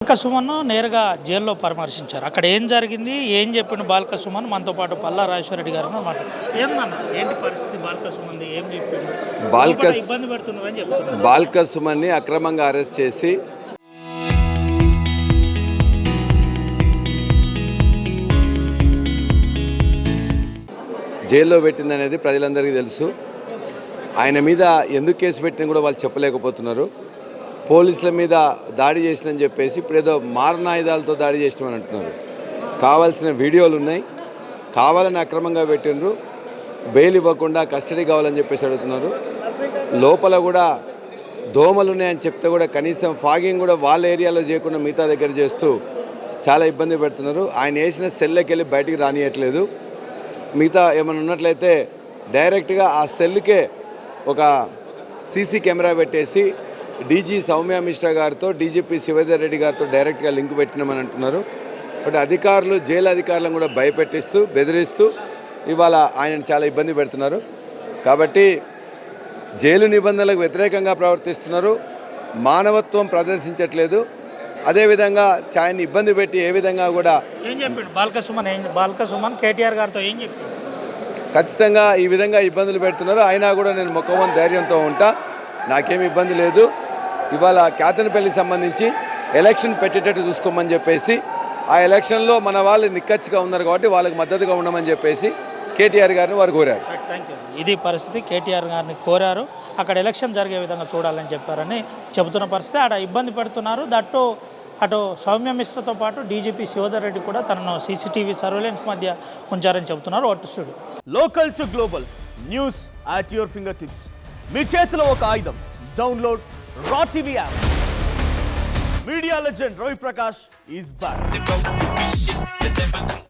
బాల్క సుమన్ను నేరుగా జైల్లో పరామర్శించారు. అక్కడ ఏం జరిగింది, ఏం చెప్పిండు బాల్క సుమన్ మనతో పాటు పల్లా రాజేశ్వరరెడ్డి గారు మాట్లాడు. ఏందన్న ఏంటి పరిస్థితి బాల్క సుమన్ది, ఏం చెప్పిండు? లోపల ఇబ్బంది పెడుతున్నారని చెప్తున్నారు. బాల్క సుమన్ని అక్రమంగా అరెస్ట్ చేసి జైల్లో పెట్టిందనేది ప్రజలందరికీ తెలుసు. ఆయన మీద ఎందుకు కేసు పెట్టినా కూడా వాళ్ళు చెప్పలేకపోతున్నారు. పోలీసుల మీద దాడి చేసినని చెప్పేసి ఇప్పుడు ఏదో మారణాయుధాలతో దాడి చేసినామని అంటున్నారు. కావాల్సిన వీడియోలు ఉన్నాయి, కావాలని అక్రమంగా పెట్టినరు, బెయిల్ ఇవ్వకుండా కస్టడీ కావాలని చెప్పేసి అడుగుతున్నారు. లోపల కూడా దోమలు ఉన్నాయని చెప్తే కూడా కనీసం ఫాగింగ్ కూడా వాళ్ళ ఏరియాలో చేయకుండా మిగతా దగ్గర చేస్తూ చాలా ఇబ్బంది పెడుతున్నారు. ఆయన వేసిన సెల్లోకి వెళ్ళి బయటికి రానియట్లేదు. మిగతా ఏమైనా ఉన్నట్లయితే డైరెక్ట్గా ఆ సెల్కే ఒక సీసీ కెమెరా పెట్టేసి డీజీ సౌమ్య మిశ్రా గారితో డీజీపీ శివధర్ రెడ్డి గారితో డైరెక్ట్గా లింక్ పెట్టినామని అంటున్నారు. బట్ అధికారులు జైలు అధికారులను కూడా భయపెట్టిస్తూ బెదిరిస్తూ ఇవాళ ఆయన చాలా ఇబ్బంది పెడుతున్నారు. కాబట్టి జైలు నిబంధనలకు వ్యతిరేకంగా ప్రవర్తిస్తున్నారు, మానవత్వం ప్రదర్శించట్లేదు. అదేవిధంగా ఆయన్ని ఇబ్బంది పెట్టి ఏ విధంగా కూడా ఏం చెప్పాడు బాల్క సుమన్ కేటీఆర్ గారితో ఏం చెప్పాడు? ఖచ్చితంగా ఈ విధంగా ఇబ్బందులు పెడుతున్నారు. అయినా కూడా నేను మొక్కవని ధైర్యంతో ఉంటా, నాకేమి ఇబ్బంది లేదు. ఇవాళ కేతనపల్లికి సంబంధించి ఎలక్షన్ పెట్టేటట్టు చూసుకోమని చెప్పేసి ఆ ఎలక్షన్లో మన వాళ్ళు నిక్కచ్చిగా ఉన్నారు కాబట్టి వాళ్ళకి మద్దతుగా ఉండమని చెప్పేసి కేటీఆర్ గారిని వారు కోరారు. Thank you. ఇది పరిస్థితి. కేటీఆర్ గారిని కోరారు, అక్కడ ఎలక్షన్ జరిగే విధంగా చూడాలని చెప్పారని చెబుతున్న పరిస్థితి. ఆడ ఇబ్బంది పెడుతున్నారు. దట్టు అటు సౌమ్య మిశ్రతో పాటు డీజీపీ శివధర్ రెడ్డి కూడా తనను సీసీటీవీ సర్వేలెన్స్ మధ్య ఉంచారని చెబుతున్నారు. ఒట్టు studio. Local to global news at your fingertips. మీ చేతిలో ఒక ఆయుధం. Download raw TV app. Media legend Ravi Prakash is back.